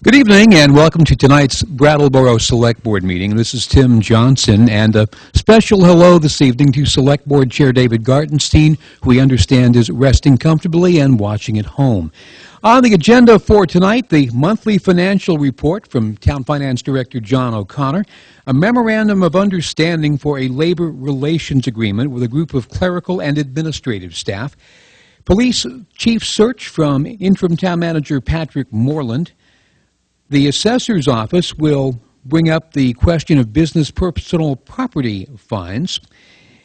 Good evening and welcome to tonight's Brattleboro Select Board meeting. This is Tim Johnson, and a special hello this evening to Select Board Chair David Gartenstein, who we understand is resting comfortably and watching at home. On the agenda for tonight, the monthly financial report from Town Finance Director John O'Connor, a memorandum of understanding for a labor relations agreement with a group of clerical and administrative staff, police chief search from interim town manager Patrick Moreland. The assessor's office will bring up the question of business personal property fines,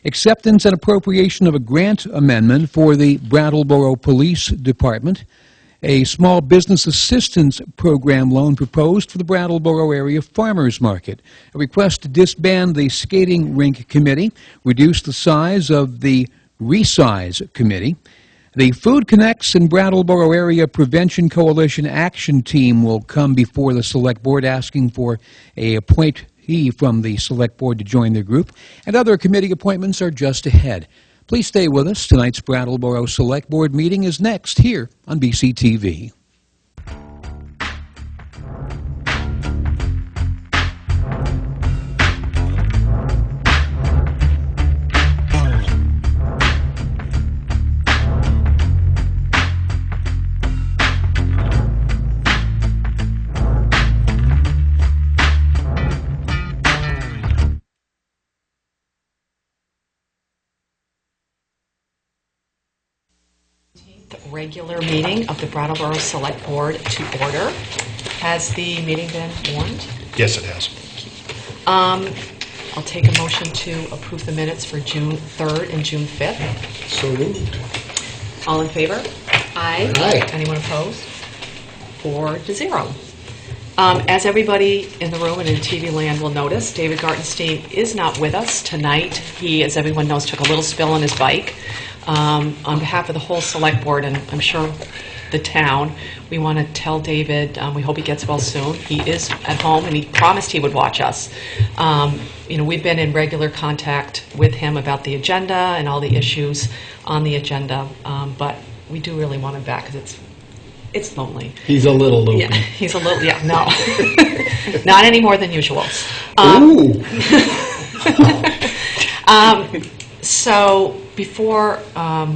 acceptance and appropriation of a grant amendment for the Brattleboro Police Department, a small business assistance program loan proposed for the Brattleboro Area Farmers Market, a request to disband the skating rink committee, reduce the size of the resize committee. The Food Connects and Brattleboro Area Prevention Coalition Action Team will come before the Select Board asking for a appointee from the Select Board to join their group, and other committee appointments are just ahead. Please stay with us. Tonight's Brattleboro Select Board meeting is next here on BCTV. Regular meeting of the Brattleboro Select Board to order. Has the meeting been warned? Yes, it has. I'll take a motion to approve the minutes for June 3rd and June 5th. So moved. All in favor? Aye. Aye. Anyone opposed? 4-0. As everybody in the room and in TV land will notice, David Gartenstein is not with us tonight. He, as everyone knows, took a little spill on his bike. On behalf of the whole Select Board, and I'm sure the town, we want to tell David we hope he gets well soon. He is at home, and he promised he would watch us. We've been in regular contact with him about the agenda and all the issues on the agenda, but we do really want him back because it's lonely. He's a little loopy. Yeah, he's a little, yeah, no. Not any more than usual. So before, I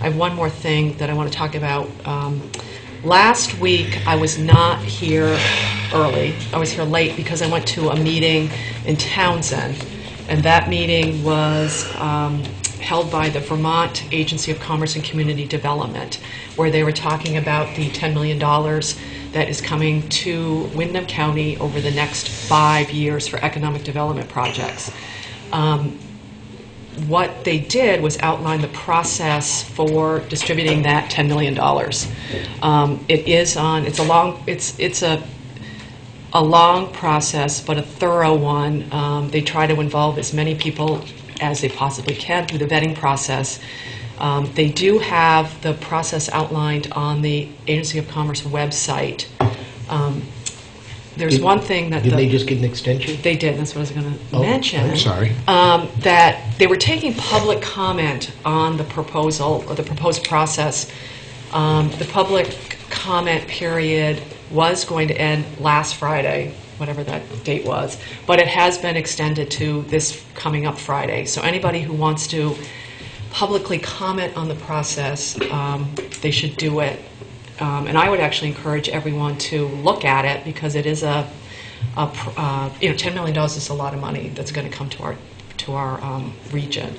have one more thing that I want to talk about. Last week, I was not here early. I was here late because I went to a meeting in Townsend, and that meeting was held by the Vermont Agency of Commerce and Community Development, where they were talking about the $10 million that is coming to Windham County over the next 5 years for economic development projects. What they did was outline the process for distributing that $10 million. It's a long process, but a thorough one. They try to involve as many people as they possibly can through the vetting process. They do have the process outlined on the Agency of Commerce website. There's one thing that... Did they just get an extension? They did. That's what I was going to mention. I'm sorry. That they were taking public comment on the proposal, or the proposed process. The public comment period was going to end last Friday, whatever that date was, but it has been extended to this coming up Friday. So anybody who wants to publicly comment on the process, they should do it. And I would actually encourage everyone to look at it because it is $10 million is a lot of money that's going to come to our region.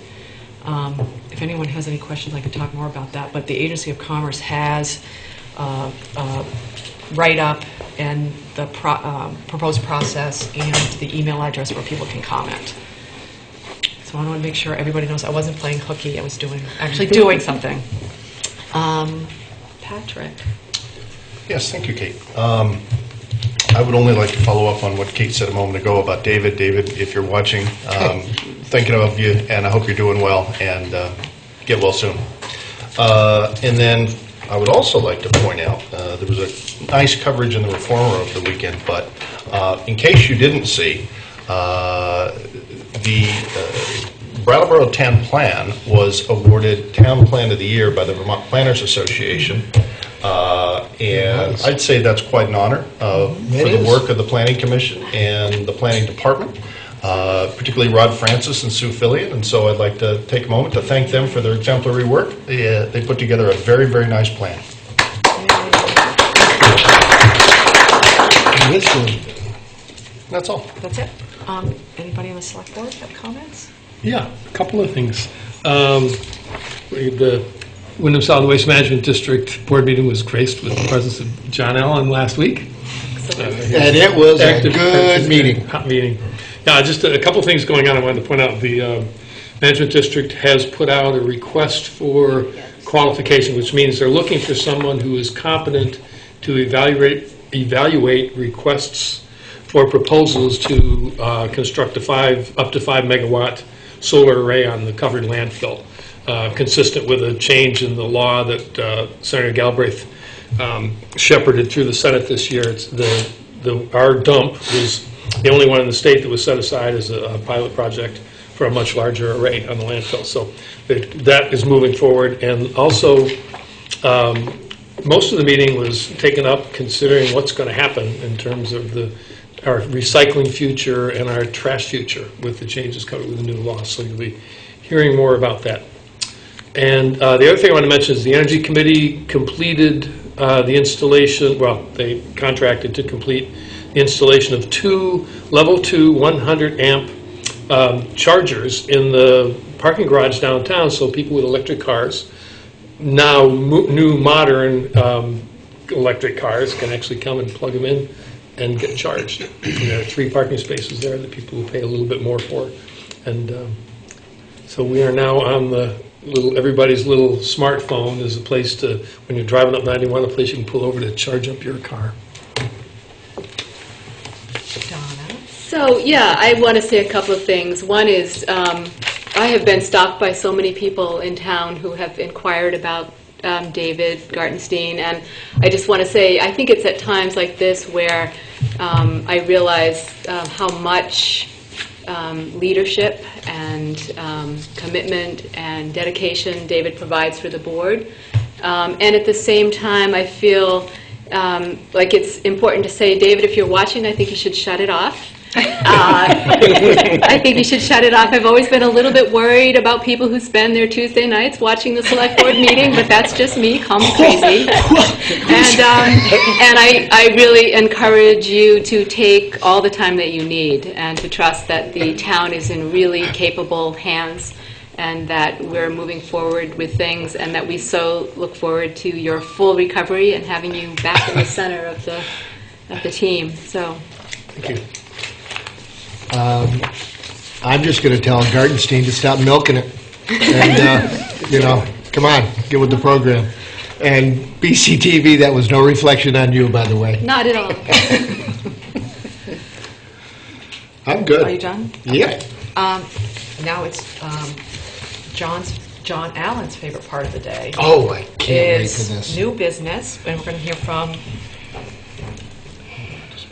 If anyone has any questions, I can talk more about that. But the Agency of Commerce has write-up and the proposed process and the email address where people can comment. So I want to make sure everybody knows I wasn't playing hooky. I was actually doing something. Patrick. Yes, thank you, Kate. I would only like to follow up on what Kate said a moment ago about David. David, if you're watching, thinking of you, and I hope you're doing well, and get well soon. And then I would also like to point out, there was a nice coverage in the Reformer over the weekend, but in case you didn't see, the Brattleboro Town Plan was awarded Town Plan of the Year by the Vermont Planners Association. And I'd say that's quite an honor for the work of the Planning Commission and the Planning Department, particularly Rod Francis and Sue Fillion. And so I'd like to take a moment to thank them for their exemplary work. They put together a very, very nice plan. That's all. That's it. Anybody on the select board have comments? Yeah, a couple of things. The Wyndham Solid Waste Management District board meeting was graced with the presence of John Allen last week. And it was a good meeting. Hot meeting. Yeah, just a couple of things going on I wanted to point out. The Management District has put out a request for qualification, which means they're looking for someone who is competent to evaluate requests for proposals to construct up to 5 megawatt solar array on the covered landfill, consistent with a change in the law that Senator Galbraith shepherded through the Senate this year. It's our dump was the only one in the state that was set aside as a pilot project for a much larger array on the landfill. So that is moving forward. And also, most of the meeting was taken up considering what's going to happen in terms of our recycling future and our trash future with the changes coming with the new law. So you'll be hearing more about that. And the other thing I want to mention is the Energy Committee completed the installation, well, they contracted to complete the installation of 2 level 2 100 amp chargers in the parking garage downtown, so people with electric cars, now new modern electric cars, can actually come and plug them in and get charged. And there are 3 parking spaces there that people will pay a little bit more for. And so we are now on the everybody's little smartphone is a place to, when you're driving up 91, a place you can pull over to charge up your car. Donna? So, yeah, I want to say a couple of things. One is I have been stopped by so many people in town who have inquired about David Gartenstein, and I just want to say I think it's at times like this where I realize how much leadership and commitment and dedication David provides for the board. And at the same time, I feel like it's important to say, David, if you're watching, I think you should shut it off. I think you should shut it off. I've always been a little bit worried about people who spend their Tuesday nights watching the select board meeting, but that's just me, call me crazy. And I really encourage you to take all the time that you need and to trust that the town is in really capable hands and that we're moving forward with things and that we so look forward to your full recovery and having you back in the center of the team. So, Thank you. I'm just going to tell Gartenstein to stop milking it. And, you know, come on, get with the program. And BCTV, that was no reflection on you, by the way. not at all. I'm good. Are you done? Yeah. Now it's John Allen's favorite part of the day. Oh, I can't wait for Is this. new business, and we're going to hear from.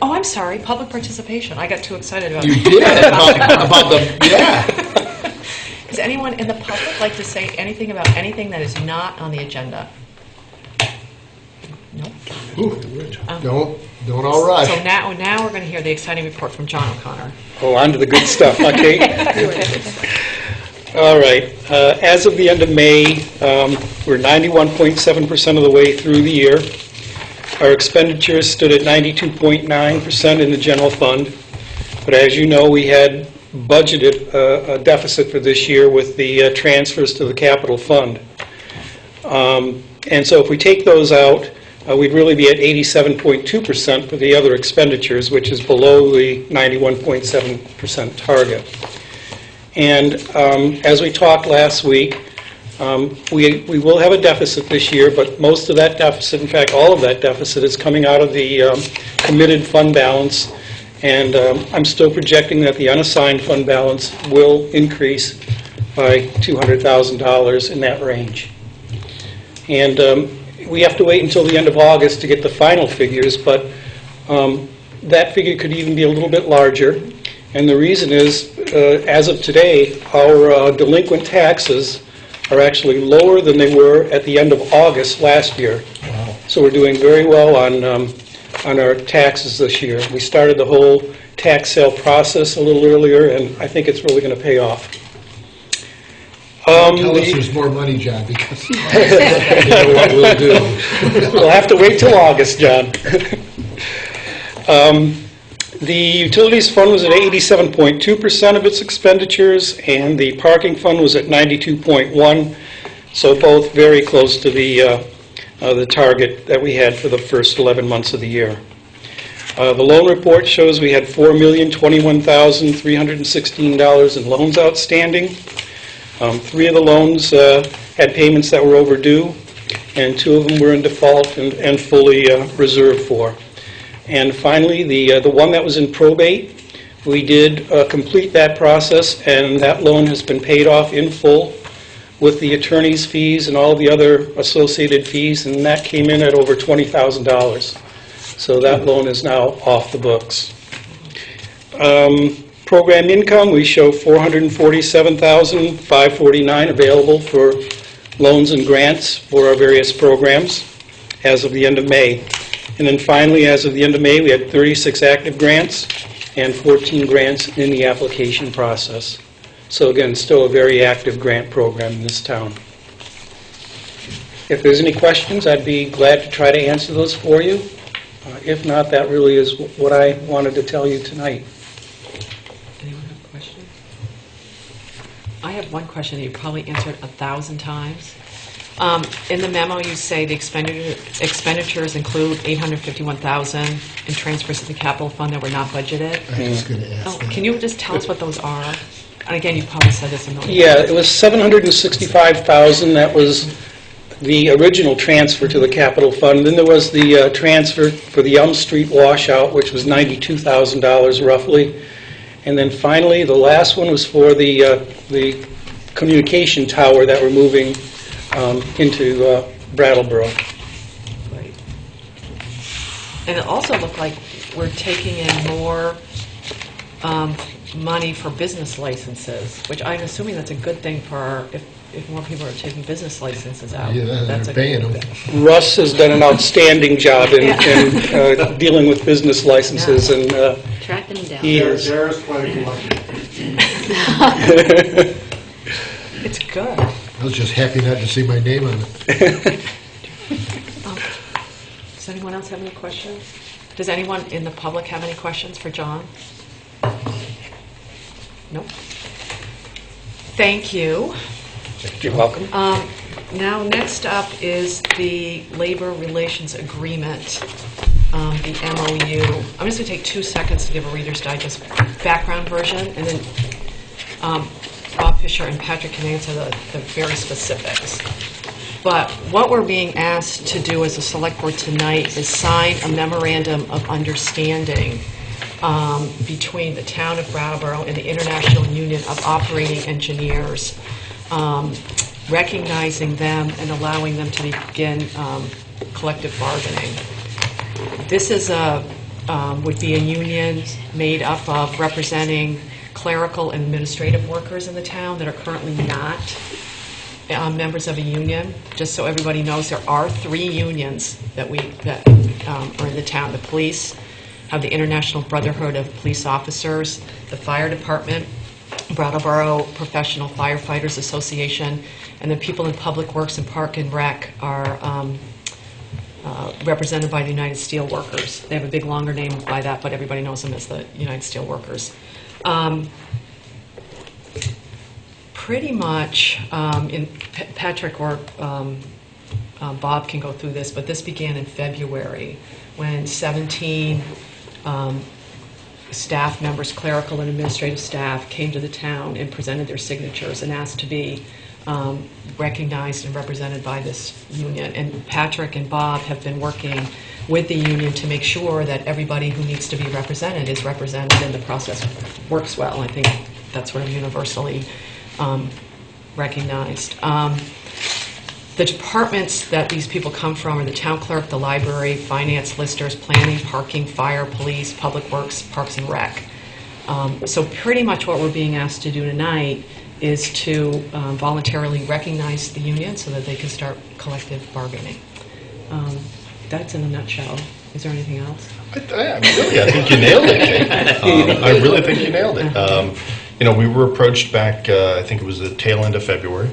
Oh, I'm sorry, public participation. I got too excited about You did about the, yeah. Does anyone in the public like to say anything about anything that is not on the agenda? Nope. Don't all rush. So now we're going to hear the exciting report from John O'Connor. Oh, on to the good stuff, okay? All right. As of the end of May, we're 91.7% of the way through the year. Our expenditures stood at 92.9% in the general fund. But as you know, we had budgeted a deficit for this year with the transfers to the capital fund. And so if we take those out, we'd really be at 87.2% for the other expenditures, which is below the 91.7% target. And as we talked last week, we will have a deficit this year, but most of that deficit, in fact, all of that deficit is coming out of the committed fund balance. And I'm still projecting that the unassigned fund balance will increase by $200,000 in that range. And we have to wait until the end of August to get the final figures, but that figure could even be a little bit larger. And the reason is, as of today, our delinquent taxes are actually lower than they were at the end of August last year. Wow. So we're doing very well on our taxes this year. We started the whole tax sale process a little earlier, and I think it's really going to pay off. Tell us there's more money, John, because You know what we'll do. We'll have to wait till August, John. The utilities fund was at 87.2% of its expenditures, and the parking fund was at 92.1%, so both very close to the target that we had for the first 11 months of the year. The loan report shows we had $4,021,316 in loans outstanding. 3 of the loans had payments that were overdue, and 2 of them were in default and fully reserved for. And finally, the one that was in probate, we did complete that process, and that loan has been paid off in full with the attorney's fees and all the other associated fees, and that came in at over $20,000. So that loan is now off the books. Program income, we show $447,549 available for loans and grants for our various programs as of the end of May. And then finally, as of the end of May, we had 36 active grants and 14 grants in the application process. So again, still a very active grant program in this town. If there's any questions, I'd be glad to try to answer those for you. If not, that really is what I wanted to tell you tonight. Anyone have a question? I have one question that you probably answered 1,000 times. In the memo, you say the expenditures include $851,000 in transfers to the capital fund that were not budgeted. I was going to ask that. Can you just tell us what those are? And again, you probably said this a million Yeah, times. it was $765,000. That was the original transfer to the capital fund. Then there was the transfer for the Elm Street washout, which was $92,000 roughly. And then finally, the last one was for the communication tower that we're moving into Brattleboro. Right. And it also looked like we're taking in more money for business licenses, which I'm assuming that's a good thing for our, if more people are taking business licenses out. Yeah, that's they're a paying good them. thing. Russ has done an outstanding job in dealing with business licenses, and Tracking them down. he is. There's quite a collection. It's good. I was just happy not to see my name on it. Does anyone else have any questions? Does anyone in the public have any questions for John? No? Thank you. You're welcome. Now, next up is the Labor Relations Agreement, the MOU. I'm just going to take 2 seconds to give a Reader's Digest background version, and then Bob Fisher and Patrick can answer the very specifics. But what we're being asked to do as a select board tonight is sign a memorandum of understanding between the town of Brattleboro and the International Union of Operating Engineers, recognizing them and allowing them to begin collective bargaining. This is would be a union made up of representing clerical and administrative workers in the town that are currently not members of a union. Just so everybody knows, there are 3 unions that are in the town. The police have the International Brotherhood of Police Officers, the fire department, Brattleboro Professional Firefighters Association, and the people in Public Works and Park and Rec are represented by the United Steelworkers. They have a big longer name by that, but everybody knows them as the United Steelworkers. Pretty much, Patrick or Bob can go through this, but this began in February when 17 staff members, clerical and administrative staff, came to the town and presented their signatures and asked to be recognized and represented by this union. And Patrick and Bob have been working with the union to make sure that everybody who needs to be represented is represented and the process works well. I think that's sort of universally recognized. The departments that these people come from are the town clerk, the library, finance, listers, planning, parking, fire, police, public works, parks and rec. So pretty much what we're being asked to do tonight is to voluntarily recognize the union so that they can start collective bargaining. that's in a nutshell. Is there anything else? I think you nailed it, Kate. I really think you nailed it. We were approached back, I think it was the tail end of February,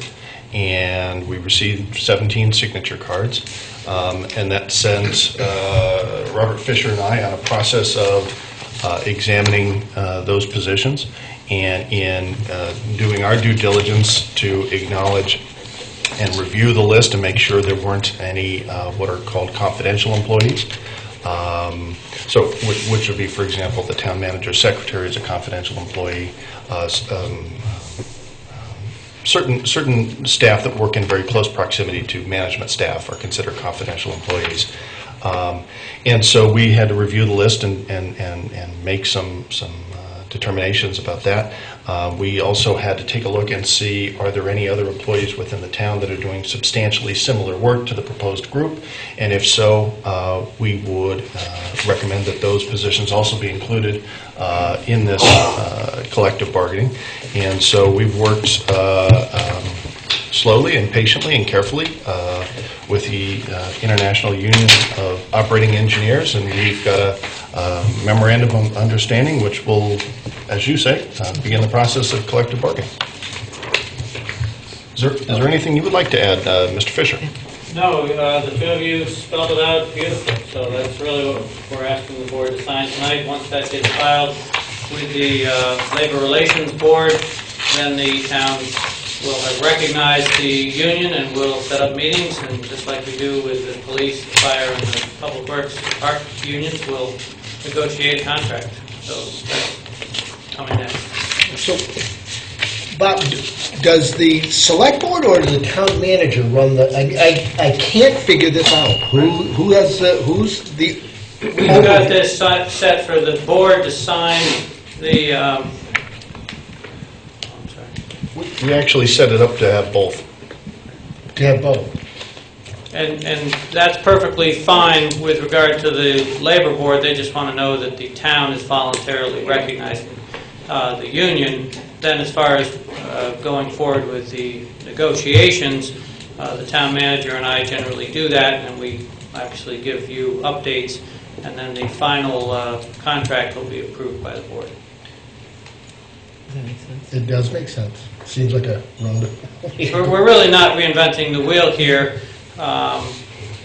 and we received 17 signature cards, and that sent Robert Fisher and I on a process of examining those positions, and in doing our due diligence to acknowledge and review the list and make sure there weren't any what are called confidential employees. So, which would be, for example, the town manager's secretary is a confidential employee. Certain staff that work in very close proximity to management staff are considered confidential employees. And so we had to review the list and make some determinations about that. We also had to take a look and see, are there any other employees within the town that are doing substantially similar work to the proposed group? And if so, we would recommend that those positions also be included in this collective bargaining. And so we've worked slowly and patiently and carefully with the International Union of Operating Engineers, and we've got a memorandum of understanding which will, as you say, begin the process of collective bargaining. Is there anything you would like to add, Mr. Fisher? No, the two of you spelled it out beautifully, so that's really what we're asking the board to sign tonight. Once that gets filed with the Labor Relations Board, then the town will have recognized the union and will set up meetings, and just like we do with the police, the fire, and the public works, our unions will negotiate a contract. So that's coming next. So, Bob, does the select board or does the town manager run the? I can't figure this out. Who has who's the? We've got this set for the board to sign the. We actually set it up to have both. To have both. And that's perfectly fine with regard to the labor board. They just want to know that the town is voluntarily recognizing the union. Then as far as going forward with the negotiations, the town manager and I generally do that, and we actually give you updates, and then the final contract will be approved by the board. Does that make sense? It does make sense. Seems like a round. We're really not reinventing the wheel here.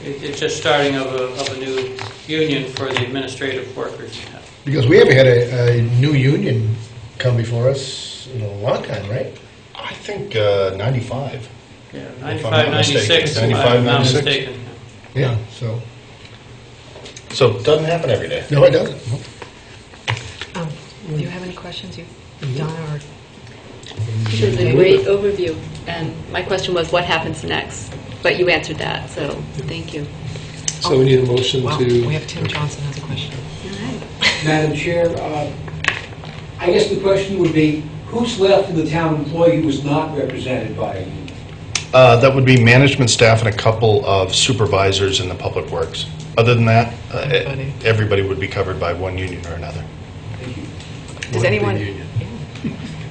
It's just starting of a new union for the administrative workers. Because we haven't had a new union come before us in a long time, right? I think 95. Yeah, If 95, I'm not 96, mistaken. if 95, I'm not 96. mistaken. Yeah. So. So it doesn't happen every day. No, it doesn't. Do you have any questions, Donna, or? This is a great overview, and my question was, what happens next? But you answered that, so thank you. So we need a motion Wow, to... we have Tim Johnson has a question. Madam Chair, I guess the question would be, who's left of the town employee who was not represented by a union? That would be management staff and a couple of supervisors in the public works. Other than that, everybody would be covered by one union or another. Thank you.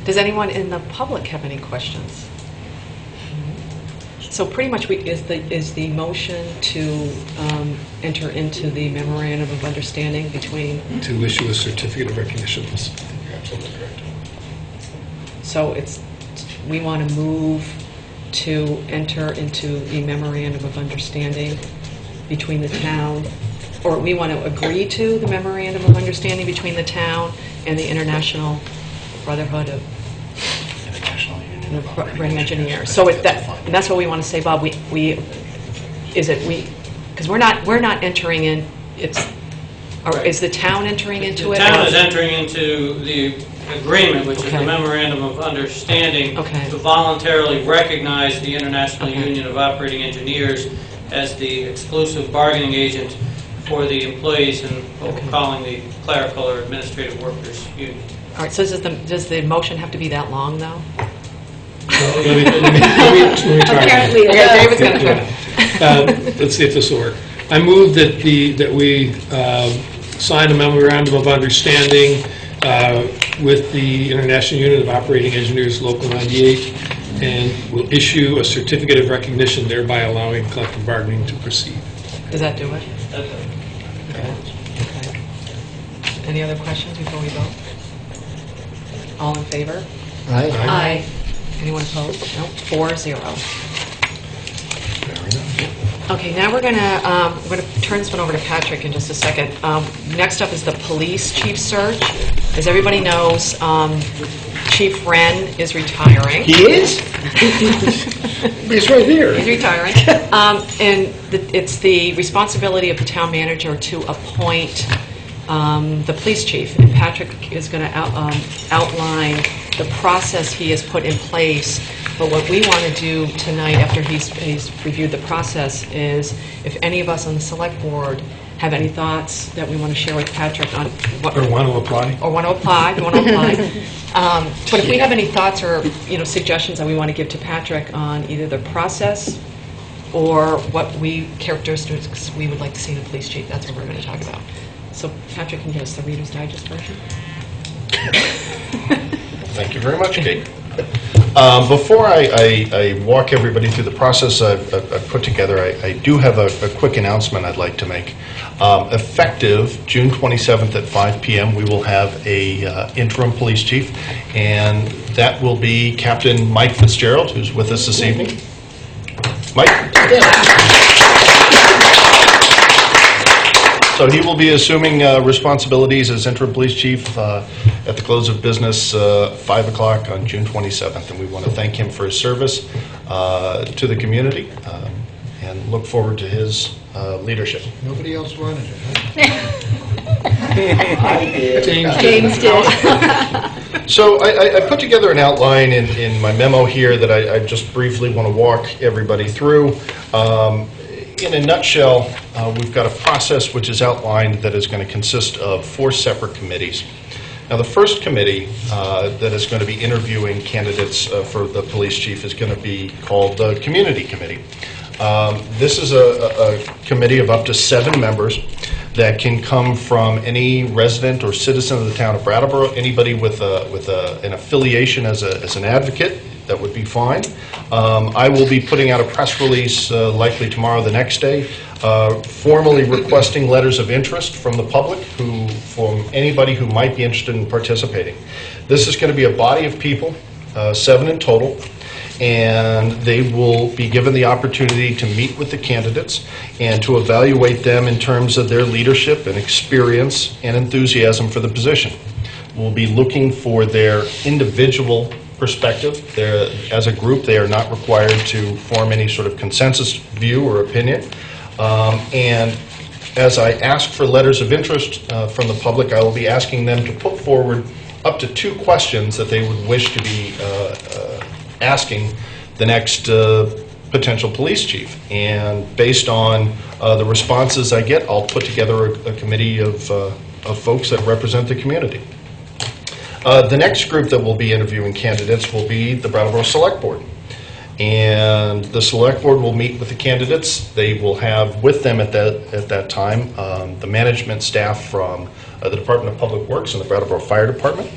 Does anyone in the public have any questions? So pretty much is the motion to enter into the memorandum of understanding between. To issue a certificate of recognition. You're absolutely correct. So we want to move to enter into the memorandum of understanding between the town, or we want to agree to the memorandum of understanding between the town and the International Brotherhood of Operating Engineers. So that's what we want to say, Bob. Because we're not entering in. Is the town entering into it? The town is entering into the agreement, which is the memorandum of understanding, to voluntarily recognize the International Union of Operating Engineers as the exclusive bargaining agent for the employees in what we're calling the clerical or administrative workers union. All right. So does the motion have to be that long, though? Let me try. Apparently it does. David's going to try. Let's see if this will work. I move that we sign a memorandum of understanding with the International Union of Operating Engineers Local 98, and will issue a certificate of recognition, thereby allowing collective bargaining to proceed. Does that do it? That's it. Okay. Any other questions before we vote? All in favor? Aye. Aye. Anyone opposed? No, 4-0. Okay, now we're gonna turn this one over to Patrick in just a second. Next up is the police chief search. As everybody knows, Chief Wren is retiring. He is? He's right here. He's retiring. And it's the responsibility of the town manager to appoint the police chief. And Patrick is going to outline the process he has put in place. But what we want to do tonight, after he's reviewed the process, is if any of us on the select board have any thoughts that we want to share with Patrick on what... Or want to apply? Or want to apply, we want to apply. But if we have any thoughts or, suggestions that we want to give to Patrick on either the process or what characteristics we would like to see in a police chief, that's what we're going to talk about. So Patrick can give us the Reader's Digest version. Thank you very much, Kate. Before I walk everybody through the process I've put together, I do have a quick announcement I'd like to make. Effective June 27th at 5 p.m., we will have a interim police chief, and that will be Captain Mike Fitzgerald, who's with us this evening. Mike? So he will be assuming responsibilities as interim police chief at the close of business 5 o'clock on June 27th, and we want to thank him for his service to the community and look forward to his leadership. Nobody else wanted it, James did. So I put together an outline in my memo here that I just briefly want to walk everybody through. In a nutshell, we've got a process which is outlined that is going to consist of 4 separate committees. Now, the first committee that is going to be interviewing candidates for the police chief is going to be called the Community Committee. This is a committee of up to 7 members that can come from any resident or citizen of the town of Brattleboro, anybody with an affiliation as an advocate. That would be fine. I will be putting out a press release likely tomorrow or the next day, formally requesting letters of interest from the public, from anybody who might be interested in participating. This is going to be a body of people, 7 in total, and they will be given the opportunity to meet with the candidates and to evaluate them in terms of their leadership and experience and enthusiasm for the position. We'll be looking for their individual perspective. As a group, they are not required to form any sort of consensus view or opinion. And as I ask for letters of interest from the public, I will be asking them to put forward up to 2 questions that they would wish to be asking the next potential police chief. And based on the responses I get, I'll put together a committee of folks that represent the community. The next group that will be interviewing candidates will be the Brattleboro Select Board. And the Select Board will meet with the candidates. They will have with them at that time the management staff from the Department of Public Works and the Brattleboro Fire Department.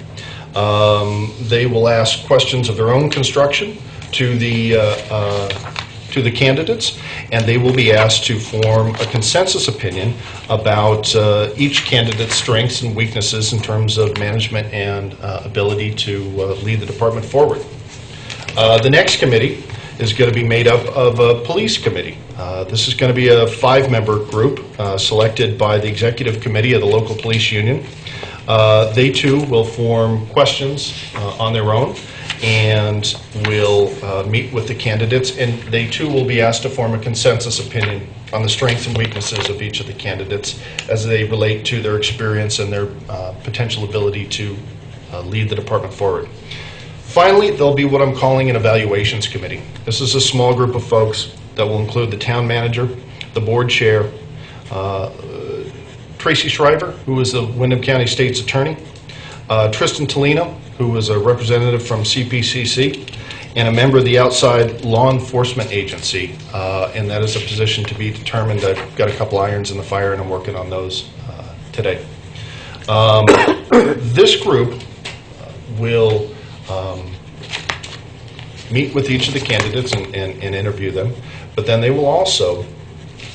They will ask questions of their own construction to the candidates, and they will be asked to form a consensus opinion about each candidate's strengths and weaknesses in terms of management and ability to lead the department forward. The next committee is going to be made up of a police committee. This is going to be a 5-member group selected by the executive committee of the local police union. They too will form questions on their own and will meet with the candidates, and they too will be asked to form a consensus opinion on the strengths and weaknesses of each of the candidates as they relate to their experience and their potential ability to lead the department forward. Finally, there'll be what I'm calling an evaluations committee. This is a small group of folks that will include the town manager, the board chair, Tracy Shriver, who is the Windham County State's Attorney, Tristan Tolino, who is a representative from CPCC, and a member of the outside law enforcement agency, and that is a position to be determined. I've got a couple irons in the fire, and I'm working on those today. This group will meet with each of the candidates and interview them, but then they will also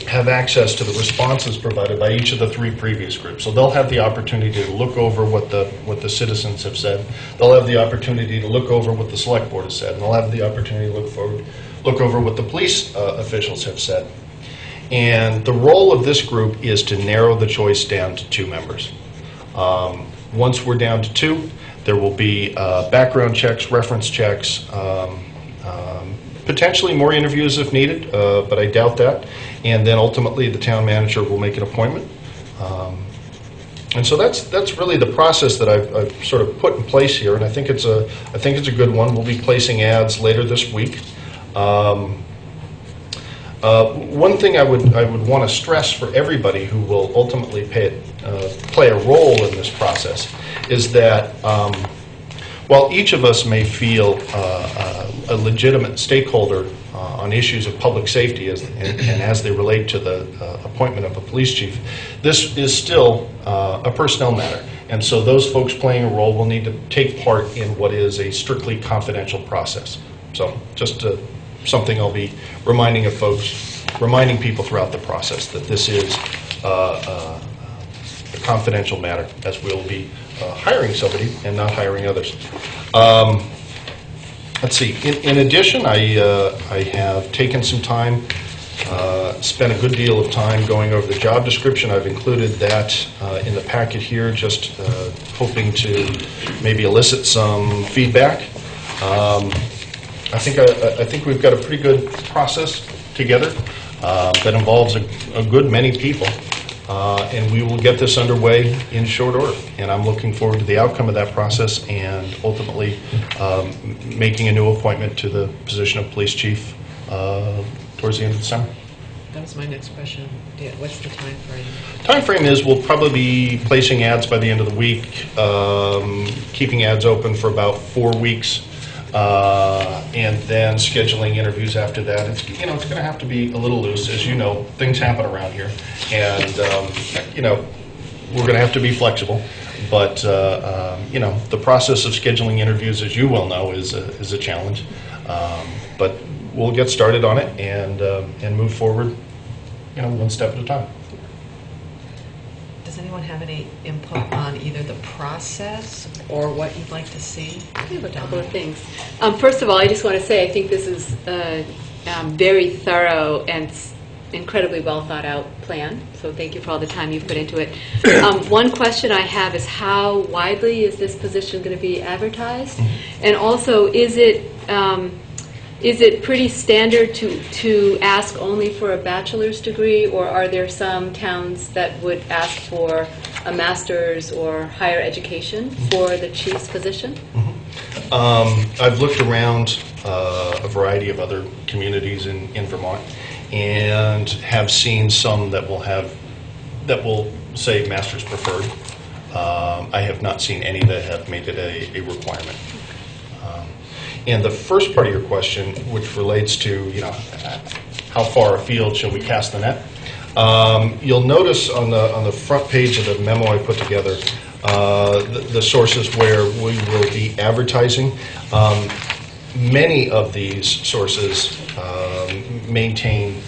have access to the responses provided by each of the 3 previous groups. So they'll have the opportunity to look over what the citizens have said. They'll have the opportunity to look over what the select board has said, and they'll have the opportunity to look over what the police officials have said. And the role of this group is to narrow the choice down to 2 members. Once we're down to 2, there will be background checks, reference checks, potentially more interviews if needed, but I doubt that. And then ultimately the town manager will make an appointment. And so that's really the process that I've sort of put in place here, and I think it's a good one. We'll be placing ads later this week. One thing I would want to stress for everybody who will ultimately play a role in this process is that while each of us may feel a legitimate stakeholder on issues of public safety and as they relate to the appointment of a police chief, this is still a personnel matter. And so those folks playing a role will need to take part in what is a strictly confidential process. So just something I'll be reminding people throughout the process that this is a confidential matter, as we'll be hiring somebody and not hiring others. Let's see. In addition, I have taken some time, spent a good deal of time going over the job description. I've included that in the packet here, just hoping to maybe elicit some feedback. I think we've got a pretty good process together that involves a good many people. And we will get this underway in short order. And I'm looking forward to the outcome of that process and ultimately making a new appointment to the position of police chief towards the end of the summer. That was my next question. What's the time frame? Time frame is we'll probably be placing ads by the end of the week, keeping ads open for about 4 weeks. And then scheduling interviews after that. It's going to have to be a little loose. As you know, things happen around here. And, we're going to have to be flexible. But, the process of scheduling interviews, as you well know, is a challenge. But we'll get started on it and move forward, one step at a time. Does anyone have any input on either the process or what you'd like to see? I have a couple of things. First of all, I just want to say I think this is a very thorough and incredibly well thought out plan. So thank you for all the time you've put into it. One question I have is how widely is this position going to be advertised? And also, is it pretty standard to ask only for a bachelor's degree, or are there some towns that would ask for a master's or higher education for the chief's position? I've looked around a variety of other communities in Vermont and have seen some that will say master's preferred. I have not seen any that have made it a requirement. And the first part of your question, which relates to, how far afield shall we cast the net? You'll notice on the front page of the memo I put together, the sources where we will be advertising. Many of these sources maintain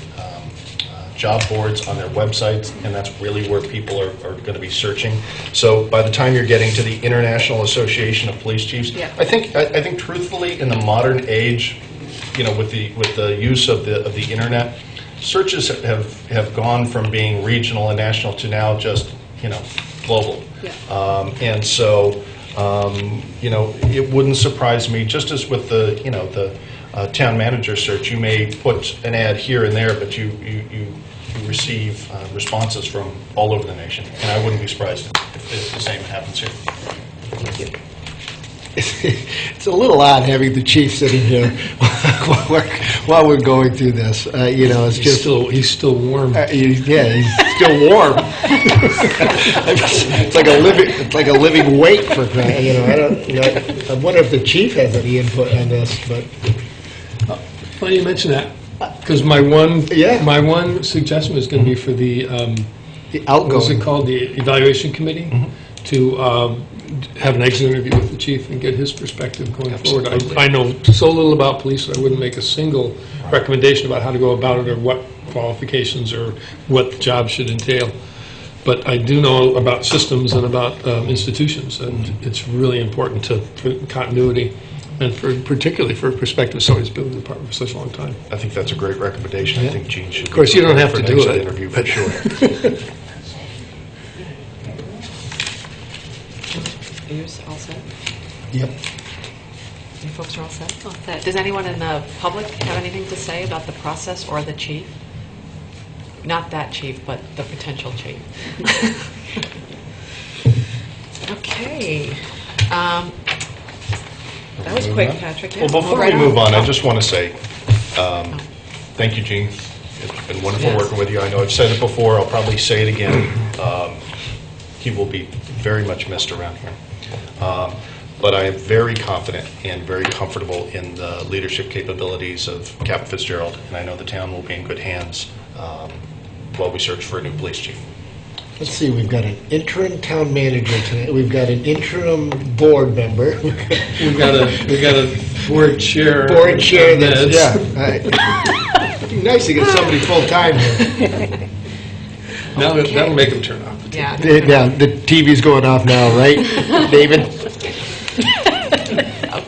job boards on their websites, and that's really where people are going to be searching. So by the time you're getting to the International Association of Police Chiefs, yeah. I think truthfully, in the modern age, with the use of the internet, searches have gone from being regional and national to now just global. Yeah. And so it wouldn't surprise me, just as with the town manager search, you may put an ad here and there, but you receive responses from all over the nation, and I wouldn't be surprised if the same happens here. Thank you. It's a little odd having the chief sitting here while we're going through this. It's just He's still warm. he's still warm. It's like a living weight for I wonder if the chief has any input on this, but. Funny you mention that, because my one suggestion is going to be for the outgoing. what's it called, the evaluation committee, to have an exit interview with the chief and get his perspective going forward. I know so little about police, so I wouldn't make a single recommendation about how to go about it or what qualifications or what the job should entail. But I do know about systems and about institutions, and it's really important for continuity, and particularly for perspective somebody who's been in the department for such a long time. I think that's a great recommendation. I think Gene should. Of course, you don't have to do next it, interview for but- sure. Are you all set? Yep. You folks are all set? All set. Does anyone in the public have anything to say about the process or the chief? Not that chief, but the potential chief. Okay. That was quick, Patrick. Yeah, Well, before right we move on, I Oh. just want to say, thank you, Gene. It's been wonderful Yes. working with you. I know I've said it before, I'll probably say it again. He will be very much missed around here. But I am very confident and very comfortable in the leadership capabilities of Captain Fitzgerald, and I know the town will be in good hands while we search for a new police chief. Let's see, we've got an interim town manager tonight, we've got an interim board member. We've got a board chair. Board chair on that's, meds. yeah. Right. It'd be nice to get somebody full-time here. That'll make them turn off. Yeah. Yeah, the TV's going off now, right, David?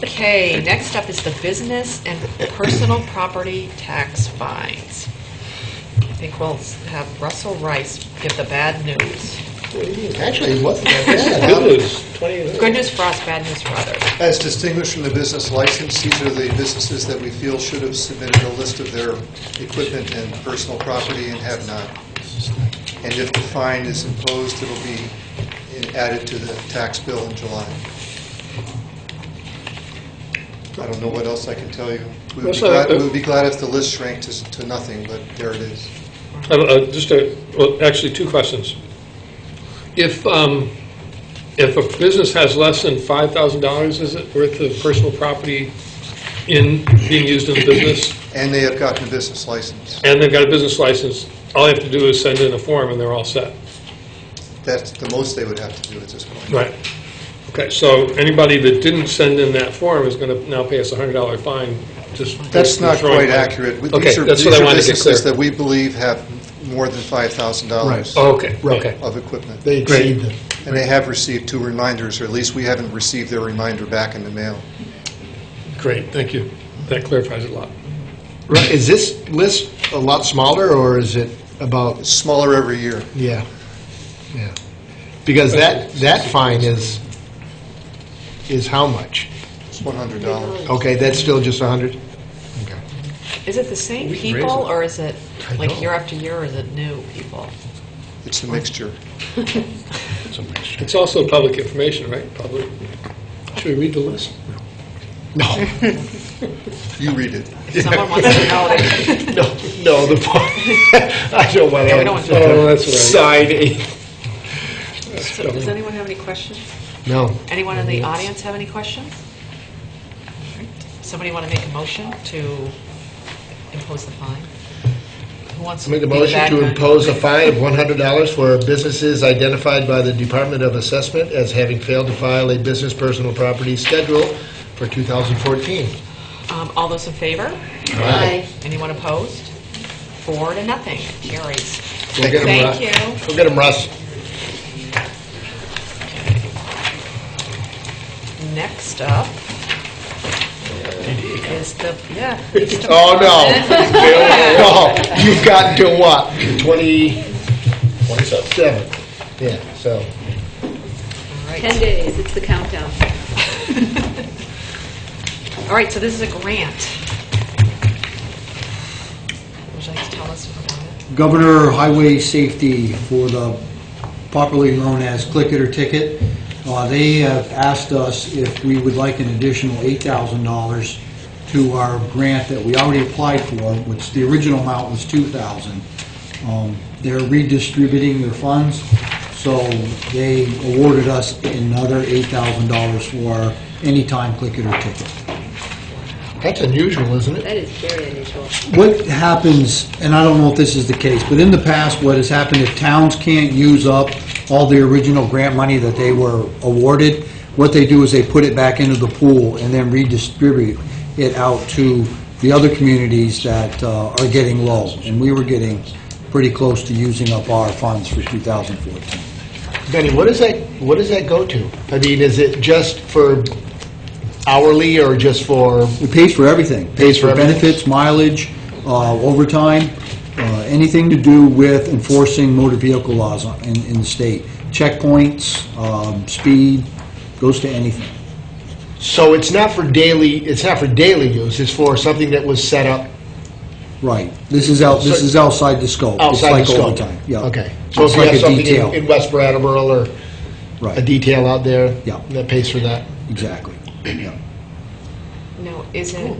Okay, next up is the business and personal property tax fines. I think we'll have Russell Rice give the bad news. Actually, it wasn't that bad. Good news, 20. Good news for us, bad news for others. As distinguished from the business license, these are the businesses that we feel should have submitted a list of their equipment and personal property and have not. And if the fine is imposed, it'll be added to the tax bill in July. I don't know what else I can tell you. We would be glad if the list shrank to nothing, but there it is. Actually, two questions. If a business has less than $5,000, is it worth of personal property being used in the business, And they have gotten a business license. and they've got a business license, all they have to do is send in a form and they're all set? That's the most they would have to do at this point. Right. Okay, so anybody that didn't send in that form is going to now pay us a $100 fine. That's not throwing quite money. accurate. Okay, that's what I wanted to get These are clear. businesses that we believe have more than $5,000 Oh, okay, okay. of equipment. They exceed them. And they have received 2 reminders, or at least we haven't received their reminder back in the mail. Great, thank you. That clarifies it a lot. Right, is this list a lot smaller, or is it about, It's smaller every year. yeah, yeah. Because that fine is how much? It's $100. Okay, that's still just 100? Okay. Is it the same We can raise people, it. or is it I like don't. year after year, or is it new people? It's a mixture. It's also public information, right? Public. Should we read the list? No, You read it. If someone wants to know, they no, the part, I don't want Yeah, we don't want to. to- Oh, that's right. Side A. So, does anyone have any questions? No. Anyone in the audience have any questions? Somebody want to make a motion to impose the fine? Who wants to Make a be the motion bad to guy? impose a fine of $100 for businesses identified by the Department of Assessment as having failed to file a business personal property schedule for 2014. All those in favor? Aye. Anyone opposed? 4 to nothing. Carries. Go get 'em, Thank Russ. you. Go get 'em, Russ. Next up is the, police Oh, no. department. No, you've gotten to what? 27. Yeah, so. All right. 10 days, it's the countdown. All right, so this is a grant. Would you like to tell us about it? Governor Highway Safety for the popularly known as Click It or Ticket. They have asked us if we would like an additional $8,000 to our grant that we already applied for, which the original amount was $2,000. They're redistributing their funds, so they awarded us another $8,000 for anytime Click It or Ticket. That's unusual, isn't it? That is very unusual. What happens, and I don't know if this is the case, but in the past, what has happened, if towns can't use up all the original grant money that they were awarded, what they do is they put it back into the pool and then redistribute it out to the other communities that are getting low, and we were getting pretty close to using up our funds for 2014. Benny, what does that go to? I mean, is it just for hourly or just for? It pays for everything. Pays for benefits, mileage, overtime, anything to do with enforcing motor vehicle laws in the state. Checkpoints, speed, goes to anything. So it's not for daily use, it's for something that was set up? Right. This is outside the scope. Outside the scope? It's like overtime. Yeah. Okay. So It's if you like have a something detail. in West Brattleboro or a Right. detail out there? Yeah. That pays for that? Exactly. Yeah. No, is it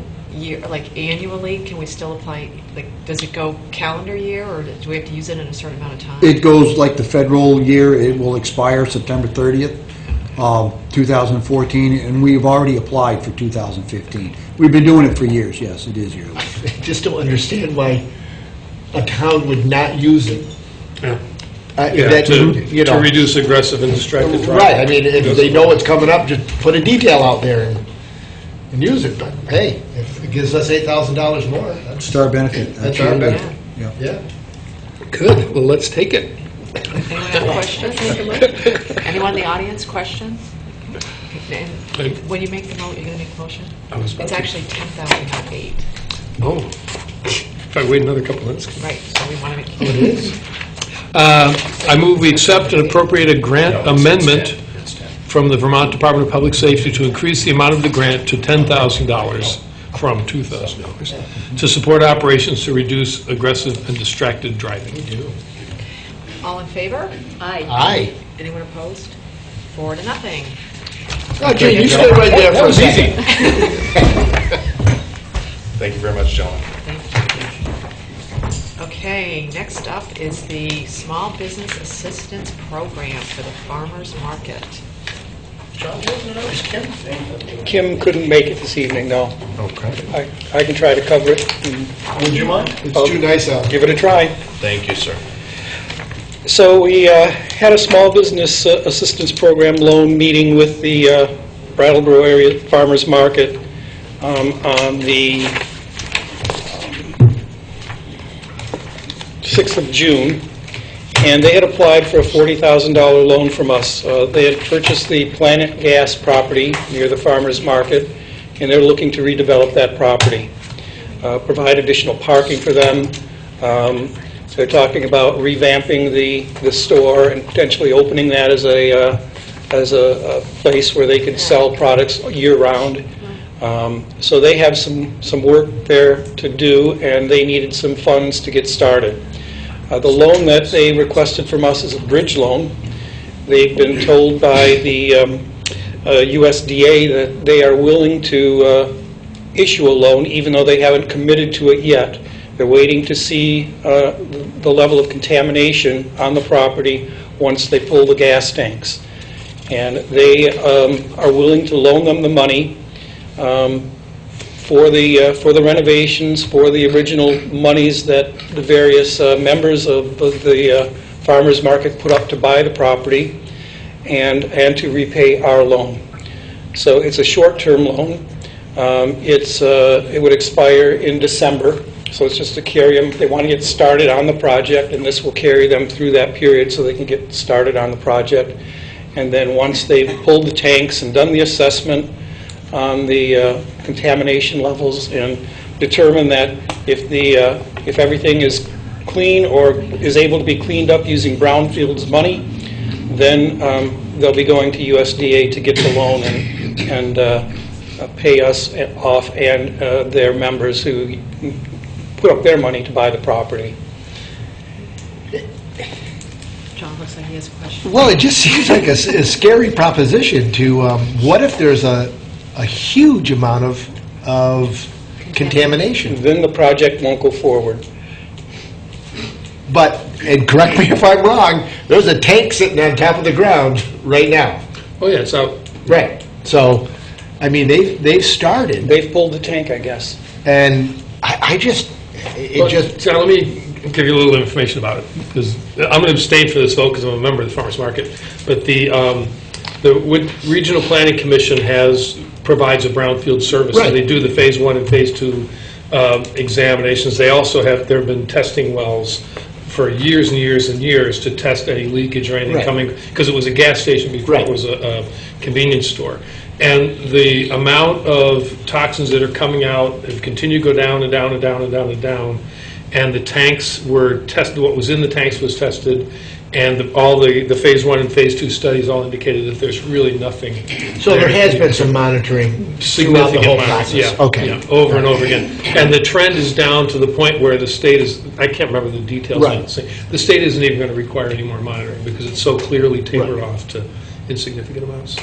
like annually? Can we still apply, like, does it go calendar year, or do we have to use it in a certain amount of time? It goes like the federal year. It will expire September 30th, 2014, and we've already applied for 2015. We've been doing it for years. Yes, it is yearly. I just don't understand why a town would not use it. Yeah. That, you know, To reduce aggressive and distracted driving. right, I mean, if they know it's coming up, just put a detail out there and use it, but hey, if it gives us $8,000 more, that's... It's our benefit. That's our absolutely. benefit. Yeah. Yeah. Good, well, let's take it. Anyone have questions? Anyone in the audience, question? And when you make the you're going to make the motion? It's actually 10,000, not 8. Oh, if I wait another couple minutes. Right, so we want to make... Oh, it is? I move we accept and appropriate a grant amendment from the Vermont Department of Public Safety to increase the amount of the grant to $10,000 from $2,000 to support operations to reduce aggressive and distracted driving. All in favor? Aye. Aye. Anyone opposed? 4-0. Oh, gee, you stay right there for a second. Thank you very much, gentlemen. Okay, next up is the Small Business Assistance Program for the Farmers Market. Kim couldn't make it this evening, no. Okay. I can try to cover it and Would you mind? It's too nice out. give it a try. Thank you, sir. So we had a small business assistance program loan meeting with the Brattleboro area farmers market on the 6th of June, and they had applied for a $40,000 loan from us. They had purchased the Planet Gas property near the farmers market, and they're looking to redevelop that property, provide additional parking for them. They're talking about revamping the store and potentially opening that as a place where they could sell products year-round. So they have some work there to do, and they needed some funds to get started. The loan that they requested from us is a bridge loan. They've been told by the USDA that they are willing to issue a loan, even though they haven't committed to it yet. They're waiting to see the level of contamination on the property once they pull the gas tanks. And they are willing to loan them the money for the renovations, for the original monies that the various members of the farmers market put up to buy the property, and to repay our loan. So it's a short-term loan. It would expire in December. So it's just to carry them, they want to get started on the project, and this will carry them through that period so they can get started on the project. And then once they've pulled the tanks and done the assessment on the contamination levels and determine that if everything is clean or is able to be cleaned up using brownfields money, then they'll be going to USDA to get the loan and pay us off and their members who put up their money to buy the property. John looks like he has a question. Well, it just seems like a scary proposition to, what if there's a huge amount of contamination? Then the project won't go forward. But, and correct me if I'm wrong, there's a tank sitting on top of the ground right now. Oh, yeah, it's out. Right. So, I mean, they've started. They've pulled the tank, I guess. And I just, So let me give you a little information about it, because I'm going to abstain for this vote because I'm a member of the farmers market. But the Regional Planning Commission provides a brownfield service. Right. So they do the phase 1 and phase 2 examinations. They also have, there have been testing wells for years and years and years to test any leakage or anything Right. coming, because it was a gas station before Right. it was a convenience store. And the amount of toxins that are coming out have continued to go down and down and down and down and down. And the tanks were tested, what was in the tanks was tested, and all the phase 1 and phase 2 studies all indicated that there's really nothing. So there has been some monitoring throughout the Significant whole amount, process? yeah. Okay. Yeah, over and over again. And the trend is down to the point where the state is, I can't remember the details. Right. The state isn't even going to require any more monitoring because it's so clearly tapered Right. off to insignificant amounts.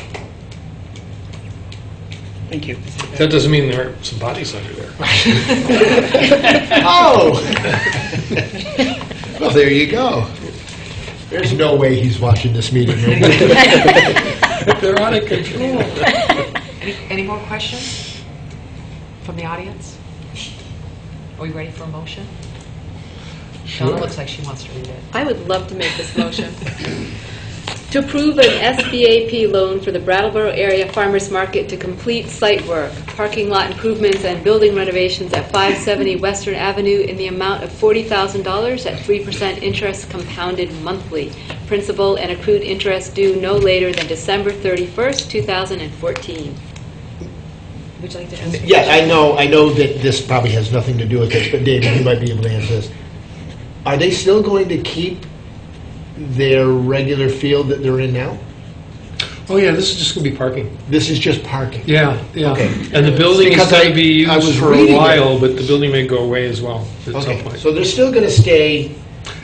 Thank you. That doesn't mean there aren't some bodies under there. Oh! Well, there you go. There's no way he's watching this meeting right now. They're out of control. Any more questions from the audience? Are we ready for a motion? Donna looks like she wants to read it. I would love to make this motion. To approve an SBAP loan for the Brattleboro area farmers market to complete site work, parking lot improvements, and building renovations at 570 Western Avenue in the amount of $40,000 at 3% interest compounded monthly. Principal and accrued interest due no later than December 31st, 2014. Would you like to answer? Yeah, I know that this probably has nothing to do with this, but David, you might be able to answer this. Are they still going to keep their regular field that they're in now? Oh, yeah, this is just going to be parking. This is just parking? Yeah, yeah. Okay. And the building is Because going to be I was used for reading a it. while, but the building may go away as well at some Okay, point. so they're still going to stay,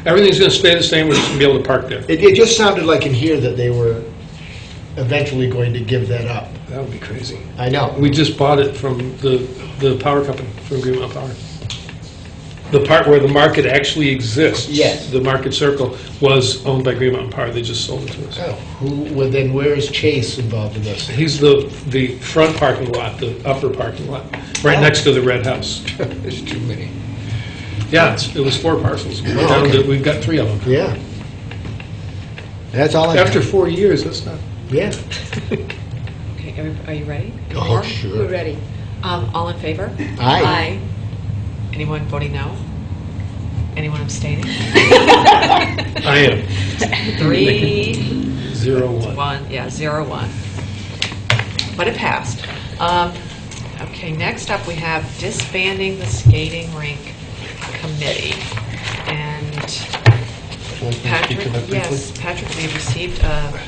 Everything's going to stay the same, we're just going to be able to park there. it just sounded like in here that they were eventually going to give that up. That would be crazy. I know. We just bought it from the power company, from Green Mountain Power. The part where the market actually exists. Yes. The market circle was owned by Green Mountain Power, they just sold it to us. Well, then where is Chase involved in this? He's the front parking lot, the upper parking lot, right next to the red house. There's too many. Yeah, it was 4 parcels. We're Oh, down okay. to, we've got 3 of them. Yeah. That's all I got. After 4 years, that's not. Yeah. Okay, are you ready? Any Oh, more? sure. We're ready. All in favor? Aye. Anyone voting no? Anyone abstaining? I am. 3, 0-1. 1, yeah, 0-1. But it passed. Okay, next up we have disbanding the skating rink committee. And Patrick, yes, Patrick, we received a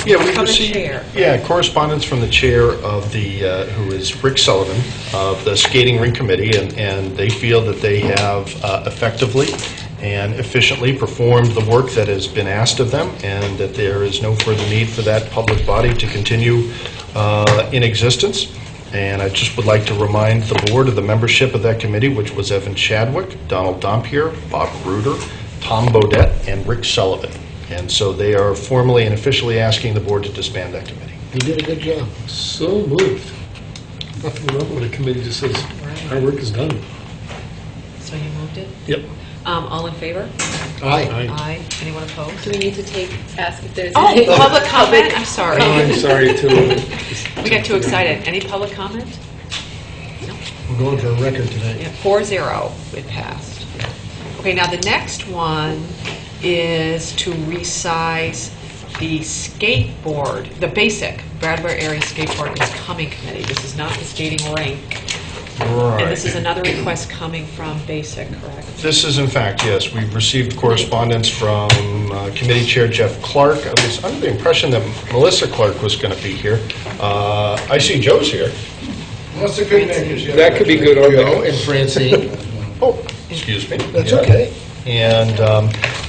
Yeah, we from the received chair. correspondence from the chair of the, who is Rick Sullivan, of the Skating Rink Committee, and they feel that they have effectively and efficiently performed the work that has been asked of them, and that there is no further need for that public body to continue in existence. And I just would like to remind the board of the membership of that committee, which was Evan Chadwick, Donald Dompier, Bob Reuter, Tom Bodette, and Rick Sullivan. And so they are formally and officially asking the board to disband that committee. You did a good job. So moved. Nothing wrong when a committee just says, our work is done. So you moved it? Yep. All in favor? Aye. Aye. Anyone opposed? Do we need to ask if there's Oh, any? public comment? I'm sorry. Oh, I'm sorry to... We got too excited. Any public comment? We're going for a record tonight. Yeah, 4-0, it passed. Okay, now the next one is to resize the skateboard, the basic Brattleboro Area Skateboard is Coming Committee. This is not the skating rink. And this is another request coming from Basic, correct? This is in fact, yes. We've received correspondence from Committee Chair Jeff Clark. I was under the impression that Melissa Clark was going to be here. I see Joe's here. Melissa couldn't make it. That could be good, or Joe and Francine. Oh, excuse me. That's Yeah. okay. And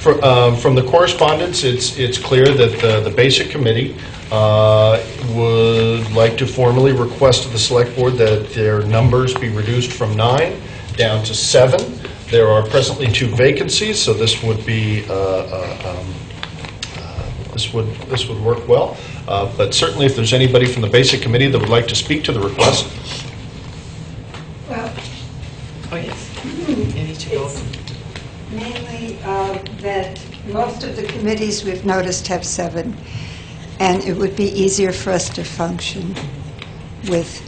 from the correspondence, it's clear that the Basic Committee would like to formally request to the Select Board that their numbers be reduced from 9 down to 7. There are presently 2 vacancies, so this would be this would work well. But certainly, if there's anybody from the Basic Committee that would like to speak to the request. Well, Oh, yes. You need to go. mainly that most of the committees we've noticed have 7, and it would be easier for us to function with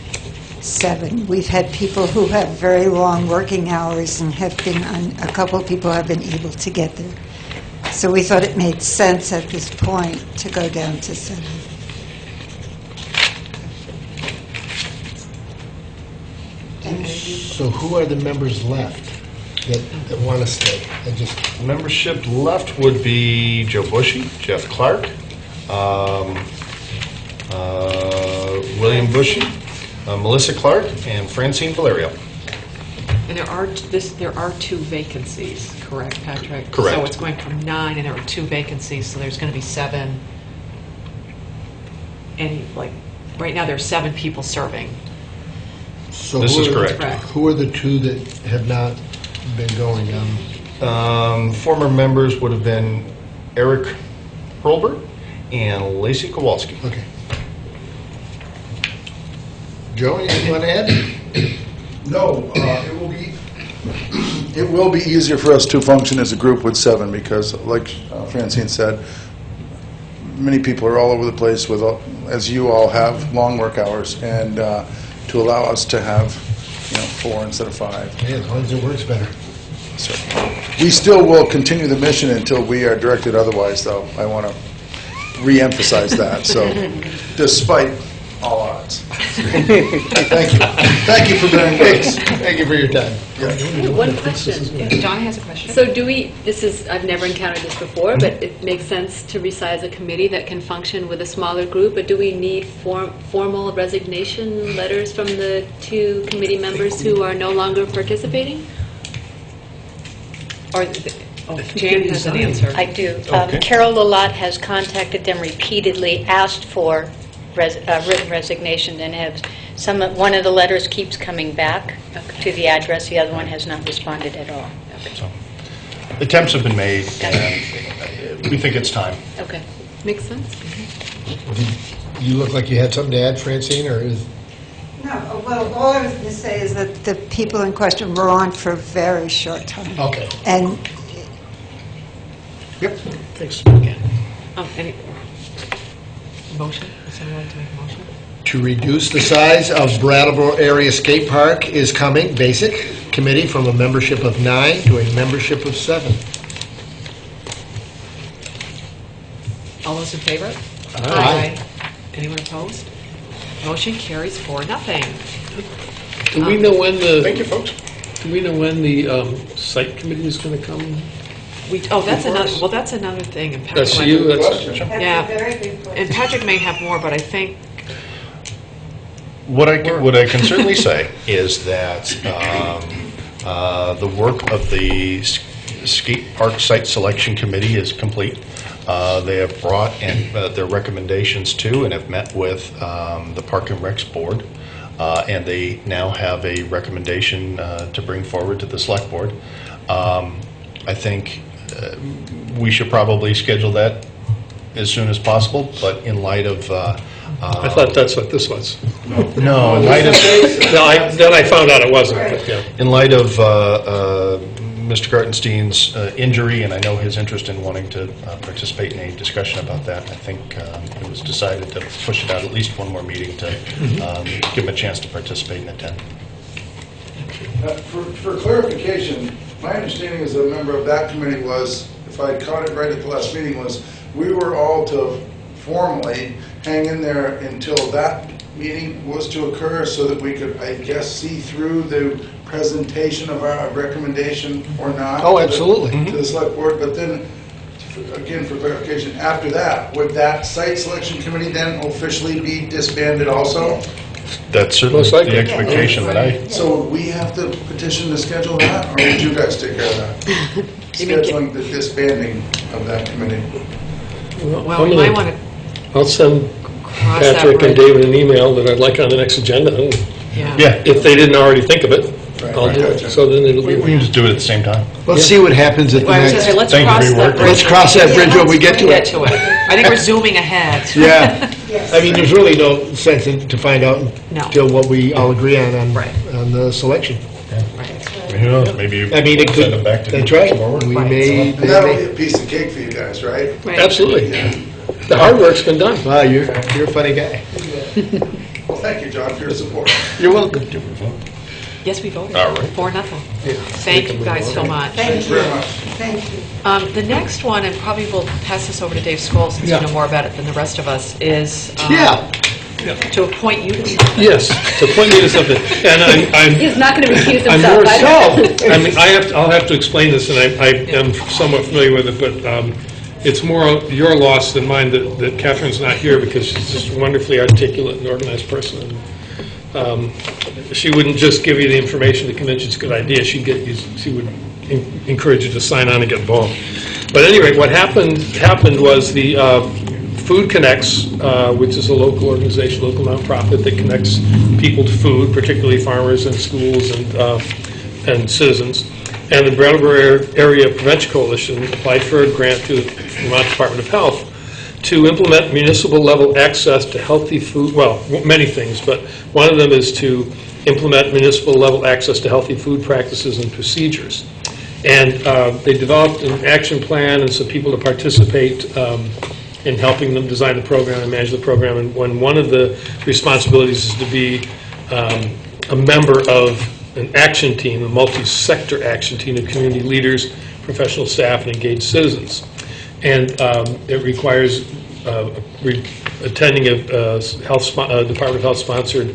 7. We've had people who have very long working hours and have been, a couple of people have been able to get there. So we thought it made sense at this point to go down to 7. So who are the members left that want to stay? Membership left would be Joe Bushy, Jeff Clark, William Bushy, Melissa Clark, and Francine Valerio. And there are 2 vacancies, correct, Patrick? Correct. So it's going from 9, and there are 2 vacancies, so there's going to be 7. And right now, there's 7 people serving. So This is correct. Who are the 2 that have not been going? Former members would have been Eric Hurlbert and Lacey Kowalski. Okay. Joe, anything you want to add? No, it will be easier for us to function as a group with 7 because, like Francine said, many people are all over the place with, as you all have, long work hours, and to allow us to have, 4 instead of 5. Yeah, as long as it works better. So, we still will continue the mission until we are directed otherwise, though. I want to re-emphasize that. So, despite all odds. Thank you. Thank you for bearing with us. Thank you for your time. One question. John has a question. So I've never encountered this before, but it makes sense to resize a committee that can function with a smaller group, but do we need formal resignation letters from the 2 committee members who are no longer participating? Or Jan has an answer. I do. Okay. Carol Lalott has contacted them repeatedly, asked for written resignation, and one of the letters keeps coming back to the address. The other one has not responded at all. So, attempts have been made, and we think it's time. Okay. Makes sense. You look like you had something to add, Francine, or is... No, well, all I was going to say is that the people in question were on for a very short time. Okay. And Yep. Thanks. Any motion? Would someone like to make a motion? To reduce the size of Brattleboro Area Skate Park is coming, basic committee from a membership of 9 to a membership of 7. All those in favor? Aye. Anyone opposed? Motion carries 4-0. Do we know when Thank you, folks. Do we know when the site committee is going to come? That's another thing. And Patrick That's might- you? that's a Yeah. very good question. And Patrick may have more, but I think What I can certainly say is that the work of the skate park site selection committee is complete. They have brought their recommendations to and have met with the Park and Recs board, and they now have a recommendation to bring forward to the select board. I think we should probably schedule that as soon as possible, but in light of I thought that's what this was. no, in light of Then I found out it wasn't. But yeah. in light of Mr. Gartenstein's injury, and I know his interest in wanting to participate in a discussion about that, I think it was decided to push it out at least one more meeting to give him a chance to participate and attend. For clarification, my understanding as a member of that committee was, if I caught it right at the last meeting, was we were all to formally hang in there until that meeting was to occur so that we could, I guess, see through the presentation of our recommendation or not. Oh, absolutely. To the select board, but then, again, for clarification, after that, would that site selection committee then officially be disbanded also? That's certainly Most likely. the expectation that I... So we have to petition to schedule that, or would you guys take care of that? Scheduling the disbanding of that committee. well, we might want to I'll send cross that Patrick and bridge. David an email that I'd like on the next agenda. And Yeah. if they didn't already think of it, I'll do it. Right. So then it'll We be. can just do it at the same time. Let's see what happens at the Well, I was gonna next... say, let's Thank you cross for your that work. bridge. Let's cross that bridge when we get to Get it. to it. I think we're zooming ahead. Yeah. Yes. I mean, there's really no sense to find out No. until what we all agree on Right. on the selection. Who knows, maybe I mean, it send could, them back to... that's right. We Right. may, And that'll be a piece of cake for you guys, right? Right. Absolutely. The hard work's been done. wow, you're a funny guy. Well, thank you, John, for your support. You're welcome. Yes, we voted. All right. 4-0. Thank you guys so much. Thank you very much. Thank you. The next one, and probably we'll pass this over to Dave Skoll since you know more about it than the rest of us, is to appoint you to something. Yes, to point me to something. And I'm He's not going to recuse I'm himself. more either. so. I mean, I'll have to explain this, and I am somewhat familiar with it, but it's more your loss than mine that Catherine's not here, because she's just a wonderfully articulate and organized person. She wouldn't just give you the information to convince you it's a good idea. She would encourage you to sign on and get involved. But at any rate, what happened was the Food Connects, which is a local organization, local nonprofit that connects people to food, particularly farmers and schools and citizens. And the Brattleboro Area Prevention Coalition applied for a grant to the Vermont Department of Health to implement municipal level access to healthy food, well, many things, but one of them is to implement municipal level access to healthy food practices and procedures. And they developed an action plan and some people to participate in helping them design the program and manage the program. And one of the responsibilities is to be a member of an action team, a multi-sector action team of community leaders, professional staff, and engaged citizens. And it requires attending a Department of Health-sponsored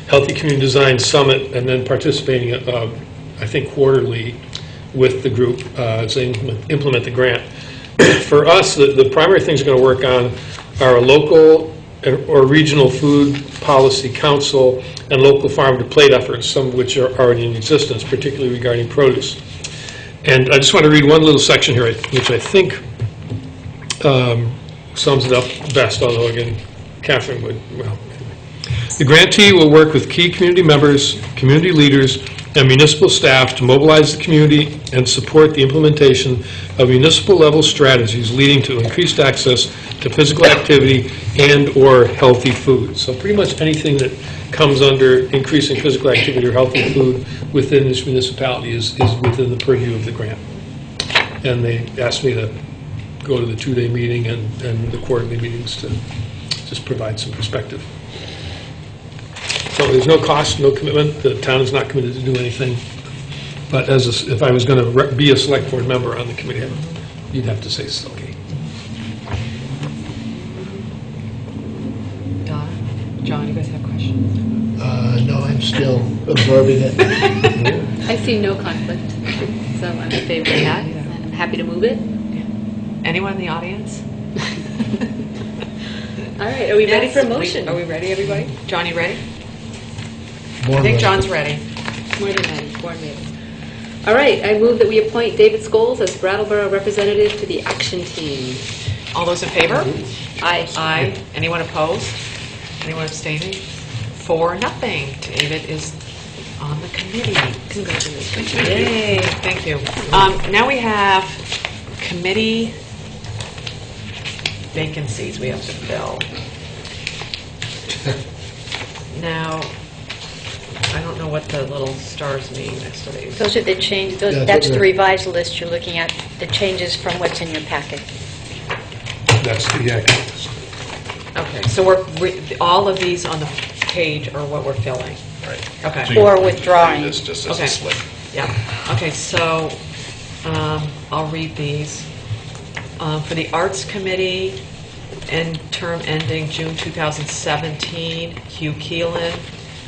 Healthy Community Design Summit, and then participating, I think, quarterly with the group as they implement the grant. For us, the primary things we're going to work on are a local or regional food policy council and local farm-to-plate efforts, some of which are already in existence, particularly regarding produce. And I just want to read one little section here, which I think sums it up best, although, again, Catherine would, well. The grantee will work with key community members, community leaders, and municipal staff to mobilize the community and support the implementation of municipal-level strategies leading to increased access to physical activity and/or healthy food. So pretty much anything that comes under increasing physical activity or healthy food within this municipality is within the purview of the grant. And they asked me to go to the two-day meeting and the quarterly meetings to just provide some perspective. So there's no cost, no commitment. The town is not committed to do anything. But if I was going to be a select board member on the committee, you'd have to say so. Okay. Donna, John, you guys have questions? No, I'm still absorbing it. I see no conflict, so I'm in favor of that, and I'm happy to move it. Anyone in the audience? All right, are we ready for a motion? Are we ready, everybody? John, you ready? Born I think ready. John's ready. More than ready, born ready. All right, I move that we appoint David Scholes as Brattleboro representative to the action team. All those in favor? Aye. Aye. Anyone opposed? Anyone abstaining? 4-0. David is on the committee. Congratulations. Yay, thank you. Now we have committee vacancies we have to fill. Now, I don't know what the little stars mean next to these. Those are the changes, that's the revised list you're looking at, the changes from what's in your packet. That's the accurate list. Okay, so all of these on the page are what we're filling. Right. Okay. Or withdrawing. This just as Okay. a slip. Yeah. Okay, so I'll read these. For the Arts Committee, term ending June 2017, Hugh Keelan.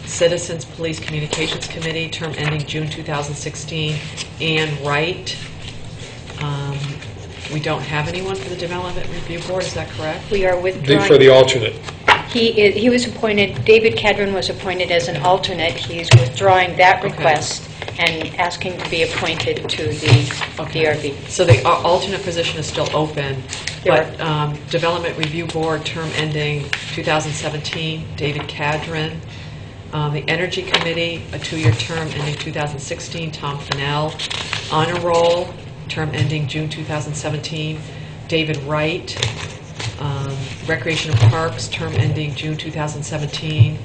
Citizens Police Communications Committee, term ending June 2016, Ann Wright. We don't have anyone for the Development Review Board, is that correct? We are withdrawing. For the alternate. He was appointed, David Kedron was appointed as an alternate. He's withdrawing that request and asking to be appointed to the DRB. So the alternate position is still open, There but Development Review Board, term ending 2017, David Kedron. The Energy Committee, a 2-year term ending 2016, Tom Fennell. Honor Roll, term ending June 2017, David Wright. Recreation and Parks, term ending June 2017.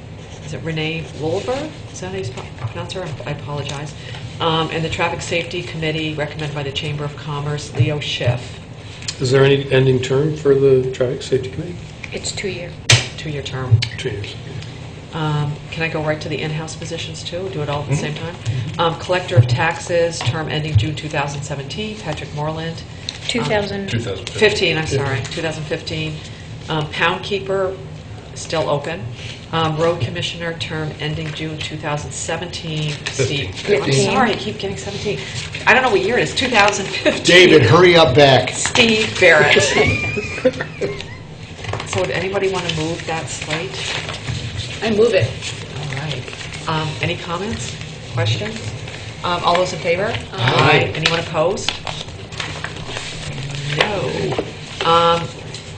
Is it Renee Wolver? Is that how you pronounce her? I apologize. And the Traffic Safety Committee, recommended by the Chamber of Commerce, Leo Schiff. Is there any ending term for the Traffic Safety Committee? It's 2-year. 2-year term. 2 years. Can I go right to the in-house positions too? Do it all at the same time? Collector of taxes, term ending June 2017, Patrick Moreland. 2015. I'm sorry, 2015. Pound keeper, still open. Road commissioner, term ending June 2017. Steve. I'm sorry, I keep getting 17. I don't know what year it is, 2015. David, hurry up back. Steve Barrett. So would anybody want to move that slate? I move it. All right. Any comments, questions? All those in favor? Aye. Anyone opposed? No.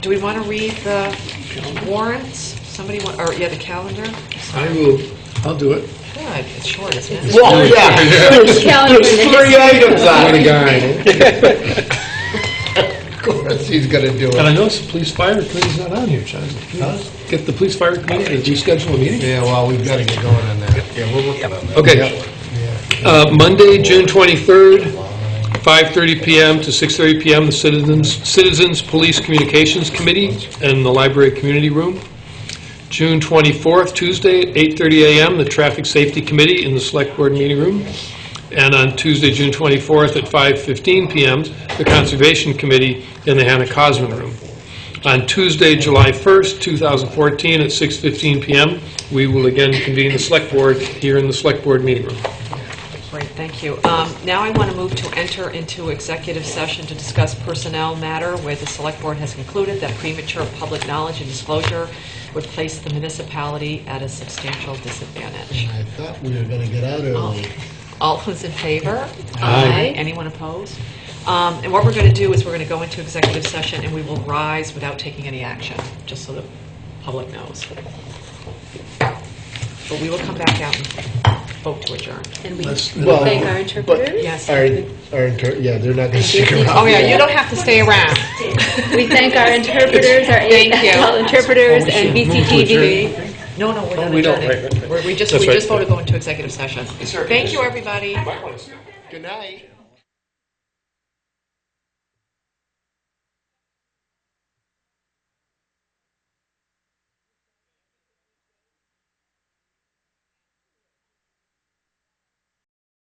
Do we want to read the warrants? Somebody want, or yeah, the calendar? I will, I'll do it. Good, it's short, isn't it? Well, yeah, there's three items on it. Of course, he's going to do And I it. noticed the police fire committee's not on here, John. Get the police fire committee to reschedule a meeting? Yeah, well, we've got to get going on that. Yeah, we're working on that. Okay. Monday, June 23rd, 5:30 PM to 6:30 PM, the Citizens Police Communications Committee in the Library Community Room. June 24th, Tuesday, 8:30 AM, the Traffic Safety Committee in the Select Board Meeting Room. And on Tuesday, June 24th at 5:15 PM, the Conservation Committee in the Hannah Cosman Room. On Tuesday, July 1st, 2014 at 6:15 PM, we will again convene the Select Board here in the Select Board Meeting Room. Great, thank you. Now I want to move to enter into executive session to discuss personnel matter where the Select Board has concluded that premature public knowledge and disclosure would place the municipality at a substantial disadvantage. I thought we were going to get out early. All those in favor? Aye. Anyone opposed? And what we're going to do is we're going to go into executive session and we will rise without taking any action, just so the public knows. But we will come back out and vote to adjourn. And we Well, thank our interpreters. Yes. Yeah, they're not going to stick around. Oh, yeah, you don't have to stay around. We thank our interpreters, our Thank you. ASL interpreters, and BCTV. No, we're not we don't, adjourning. right. We just That's right. voted to go into executive session. Thank you, everybody. Good night.